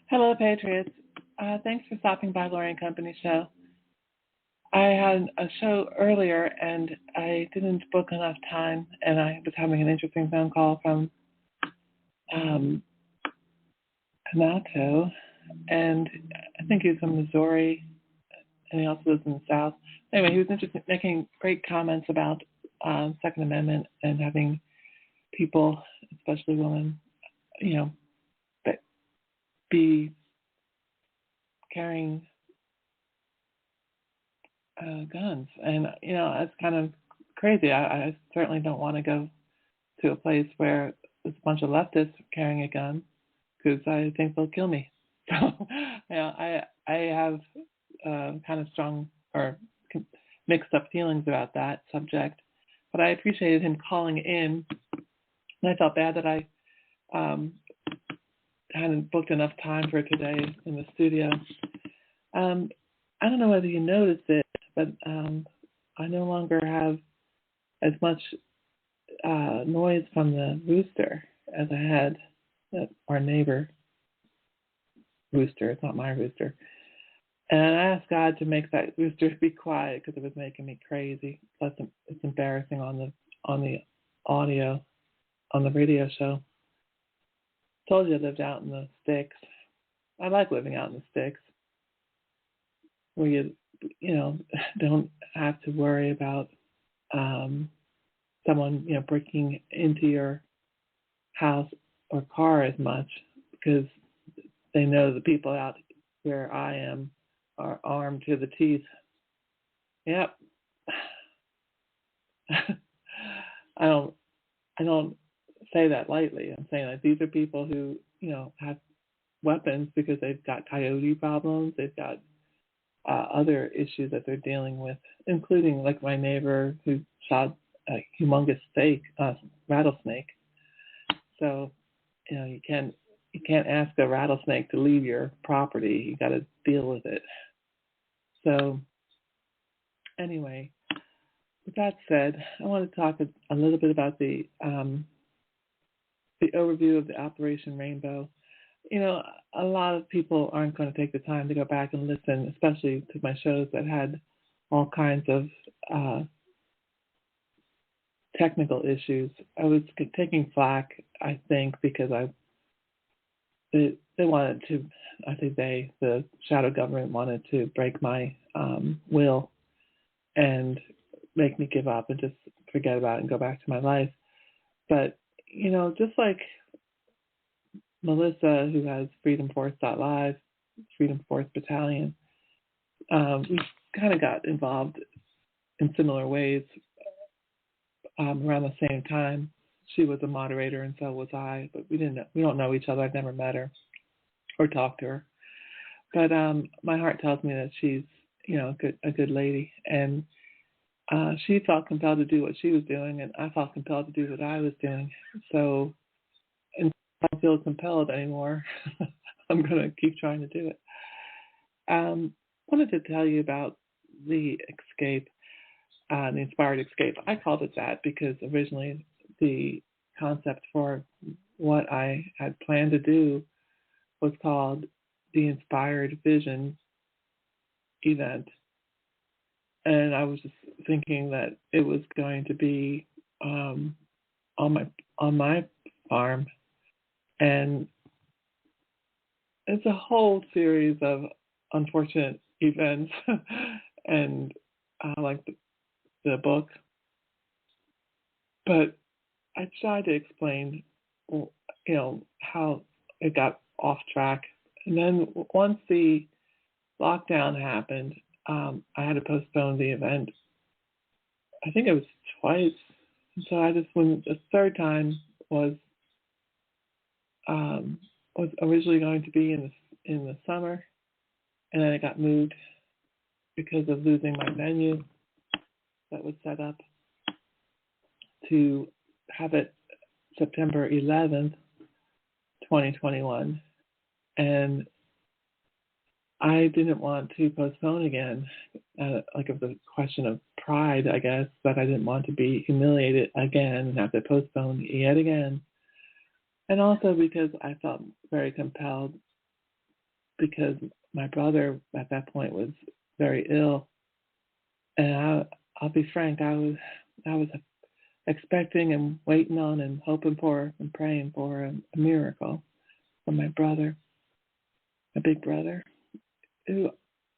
Hello, Patriots. Thanks for stopping by Lori and Company show. I had a show earlier, and I didn't book enough time, and I was having an interesting phone call from Hanato, and I think he was from Missouri, and he also lives in the South. Anyway, he was interested, making great comments about Second Amendment and having people, especially women, be carrying guns. And, it's kind of crazy. I certainly don't want to go to a place where there's a bunch of leftists carrying a gun, because I think they'll kill me. So, I have kind of strong or mixed up feelings about that subject. But I appreciated him calling in, and I felt bad that I hadn't booked enough time for today in the studio. I don't know whether you noticed it, but I no longer have as much noise from the rooster as I had our neighbor rooster. It's not my rooster. And I asked God to make that rooster be quiet because it was making me crazy. Plus, it's embarrassing on the audio, on the radio show. Told you I lived out in the sticks. I like living out in the sticks, where you don't have to worry about someone breaking into your house or car as much, because they know the people out where I am are armed to the teeth. Yep. I don't say that lightly. I'm saying that these are people who, have weapons because they've got coyote problems. They've got other issues that they're dealing with, including like my neighbor who shot a humongous rattlesnake. So, you can't ask a rattlesnake to leave your property. You got to deal with it. So, anyway, with that said, I want to talk a little bit about the overview of the OperationRainbow. A lot of people aren't going to take the time to go back and listen, especially to my shows that had all kinds of technical issues. I was taking flack, I think, because they wanted to, I think the shadow government wanted to break my will and make me give up and just forget about it and go back to my life. But, just like Melissa, who has FreedomForce.live, Freedom Force Battalion, we kind of got involved in similar ways around the same time. She was a moderator and so was I, but we don't know each other. I've never met her or talked to her. But my heart tells me that she's, a good lady, and she felt compelled to do what she was doing, and I felt compelled to do what I was doing. So, and I don't feel compelled anymore. I'm going to keep trying to do it. Wanted to tell you about the escape, the inspired escape. I called it that because originally the concept for what I had planned to do was called the Inspired Vision event. And I was just thinking that it was going to be on my farm, and it's a whole series of unfortunate events, and like the book. But I tried to explain, how it got off track And then once the lockdown happened, I had to postpone the event. I think it was twice. And so I just went. The third time was originally going to be in the summer, and then it got moved because of losing my venue that was set up to have it September 11th, 2021. And I didn't want to postpone again, like of the question of pride, I guess, but I didn't want to be humiliated again and have to postpone yet again. And also because I felt very compelled, because my brother at that point was very ill. And I'll be frank, I was expecting and waiting on and hoping for and praying for a miracle from my brother, my big brother, who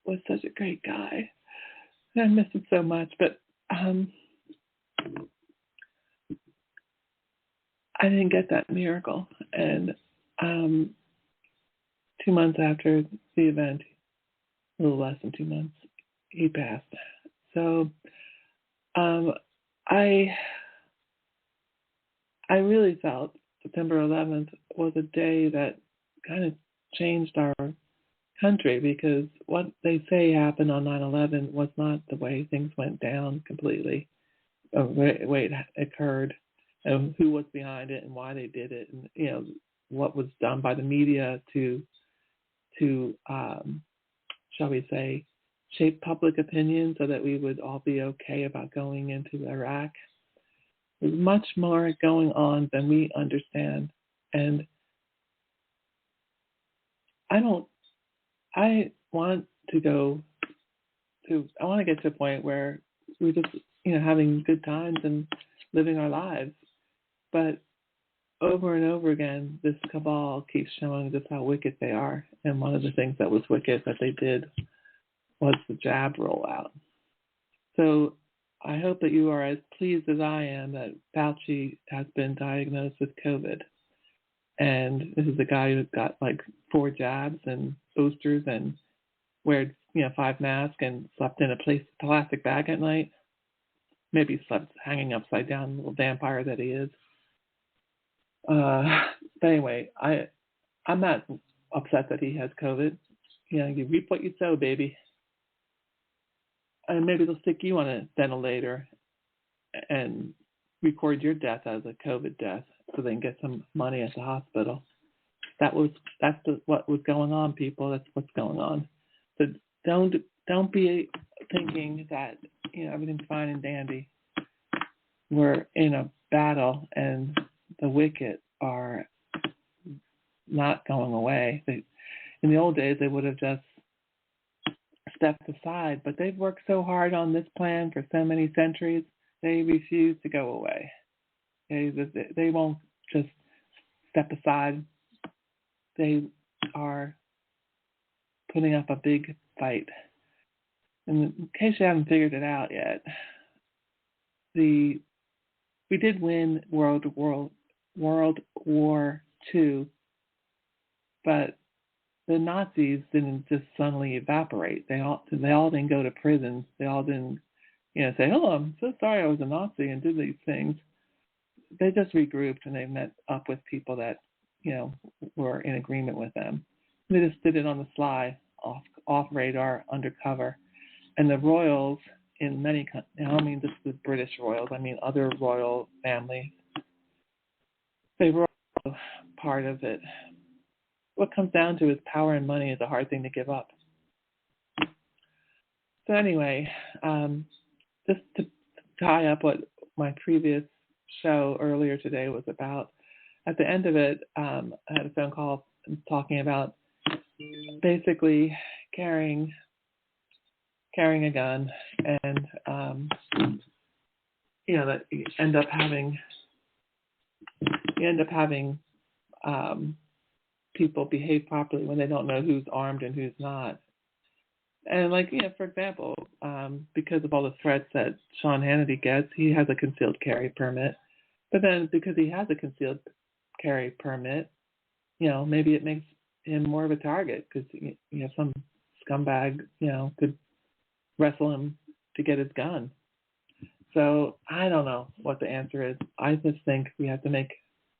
was such a great guy. And I miss him so much, but I didn't get that miracle. And 2 months after the event, a little less than 2 months, he passed. So I really felt September 11th was a day that kind of changed our country, because what they say happened on 9/11 was not the way things went down completely, or the way it occurred, and who was behind it and why they did it, and what was done by the media to shall we say, shape public opinion so that we would all be okay about going into Iraq. There's much more going on than we understand, and I want to get to a point where we're just, having good times and living our lives. But over and over again, this cabal keeps showing just how wicked they are. And one of the things that was wicked that they did was the jab rollout. So I hope that you are as pleased as I am that Fauci has been diagnosed with COVID. And this is a guy who's got like 4 jabs and boosters and wear 5 masks and slept in a plastic bag at night. Maybe slept hanging upside down, little vampire that he is. But anyway, I'm not upset that he has COVID. You reap what you sow, baby. And maybe they'll stick you on a ventilator and record your death as a COVID death so they can get some money at the hospital. That's what was going on, people. That's what's going on. So don't be thinking that everything's fine and dandy. We're in a battle, and the wicked are not going away. In the old days, they would have just stepped aside, but they've worked so hard on this plan for so many centuries, they refuse to go away. They won't just step aside. They are putting up a big fight. And in case you haven't figured it out yet, we did win World War II, but the Nazis didn't just suddenly evaporate. They all didn't go to prison. They all didn't, say, "Oh, I'm so sorry I was a Nazi and did these things." They just regrouped and they met up with people that, were in agreement with them. They just did it on the sly, off radar, undercover. And the royals in many countries, I don't mean just the British royals, I mean other royal families, they were also part of it. What comes down to is power and money is a hard thing to give up. So anyway, just to tie up what my previous show earlier today was about, at the end of it, I had a phone call talking about basically carrying a gun, and that you end up having people behave properly when they don't know who's armed and who's not. And for example, because of all the threats that Sean Hannity gets, he has a concealed carry permit. But then because he has a concealed carry permit, maybe it makes him more of a target because some scumbag could wrestle him to get his gun. So I don't know what the answer is. I just think we have to make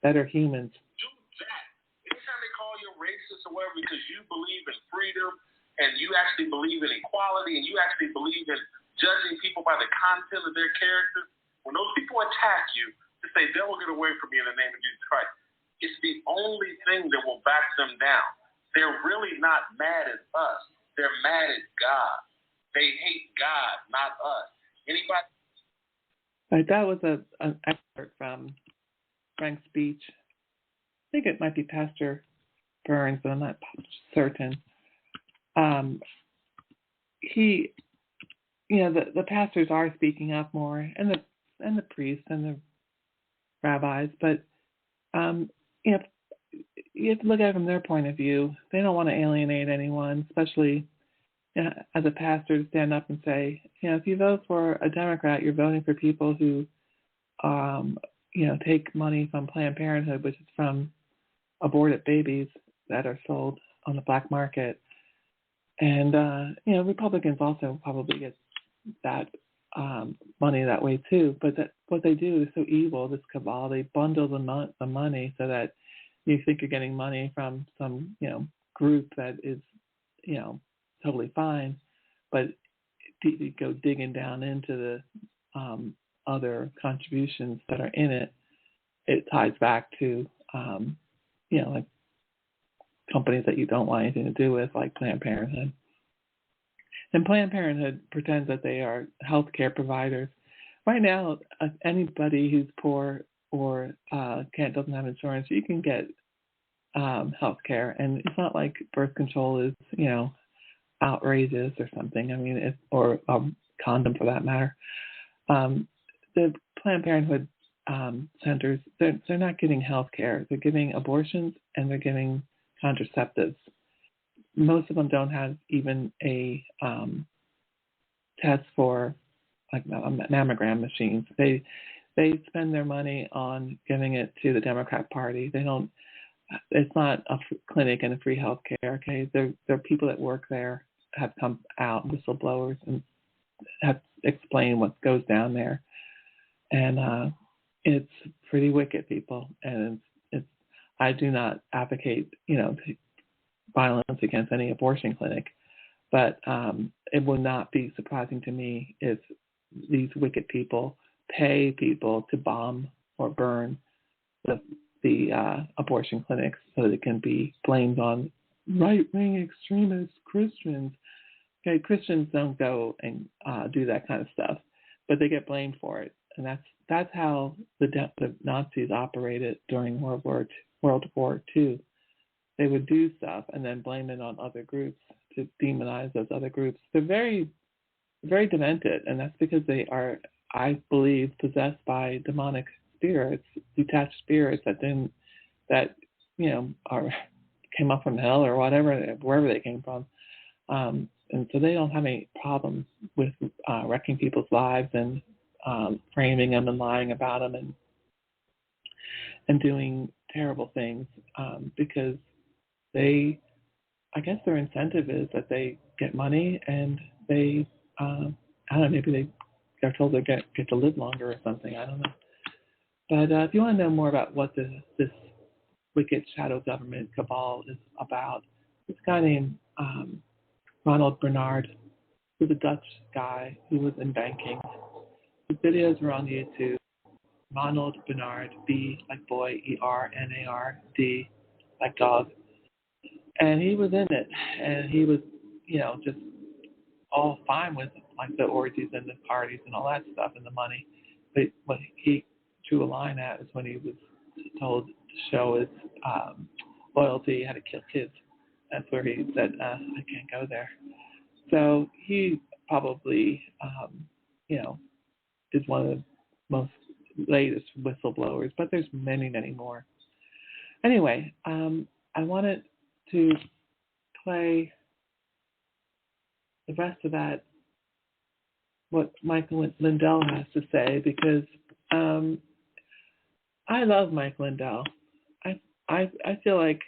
better humans. Do that. Anytime they call you racist or whatever because you believe in freedom and you actually believe in equality and you actually believe in judging people by the content of their character, when those people attack you, to say, devil, get away from me in the name of Jesus Christ, it's the only thing that will back them down. They're really not mad at us. They're mad at God. They hate God, not us. Anybody? Right, that was an excerpt from Frank's speech. I think it might be Pastor Burns, but I'm not certain. The pastors are speaking up more, and the priests and the rabbis, but you have to look at it from their point of view. They don't want to alienate anyone, especially as a pastor, to stand up and say, if you vote for a Democrat, you're voting for people who, take money from Planned Parenthood, which is from aborted babies that are sold on the black market. And, Republicans also probably get that money that way too. But what they do is so evil, this cabal. They bundle the money so that you think you're getting money from some, group that is, totally fine, but you go digging down into the other contributions that are in it. It ties back to, like companies that you don't want anything to do with, like Planned Parenthood. And Planned Parenthood pretends that they are healthcare providers. Right now, anybody who's poor or doesn't have insurance, you can get healthcare, and it's not like birth control is, outrageous or something. I mean, or a condom for that matter. The Planned Parenthood centers, they're not giving health care. They're giving abortions and they're giving contraceptives. Most of them don't have even a test for like mammogram machines. They spend their money on giving it to the Democrat Party. They don't. It's not a clinic and a free health care. Okay, there are people that work there have come out, whistleblowers, and have explained what goes down there, and it's pretty wicked, people. And it's I do not advocate violence against any abortion clinic, but it would not be surprising to me if these wicked people pay people to bomb or burn the abortion clinics so that it can be blamed on right-wing extremist Christians. Okay, Christians don't go and do that kind of stuff, but they get blamed for it, and that's how the Nazis operated during World War II. They would do stuff and then blame it on other groups to demonize those other groups. They're very, very demented, and that's because they are, I believe, possessed by demonic spirits, detached spirits that came up from hell or whatever, wherever they came from. And so they don't have any problem with wrecking people's lives and framing them and lying about them and doing terrible things because I guess their incentive is that they get money and they, I don't know, maybe they're told they get to live longer or something. I don't know. But if you want to know more about what this wicked shadow government cabal is about, this guy named Ronald Bernard, who's a Dutch guy who was in banking. His videos are on YouTube. Ronald Bernard, B like boy, E-R-N-A-R-D, like dog. And he was in it, and he was, just all fine with like the orgies and the parties and all that stuff and the money. But what he drew a line at is when he was told to show his loyalty, how to kill kids. That's where he said, I can't go there. So he probably, is one of the most latest whistleblowers, but there's many, many more. Anyway, I wanted to play the rest of that, what Michael Lindell has to say, because I love Mike Lindell. I feel like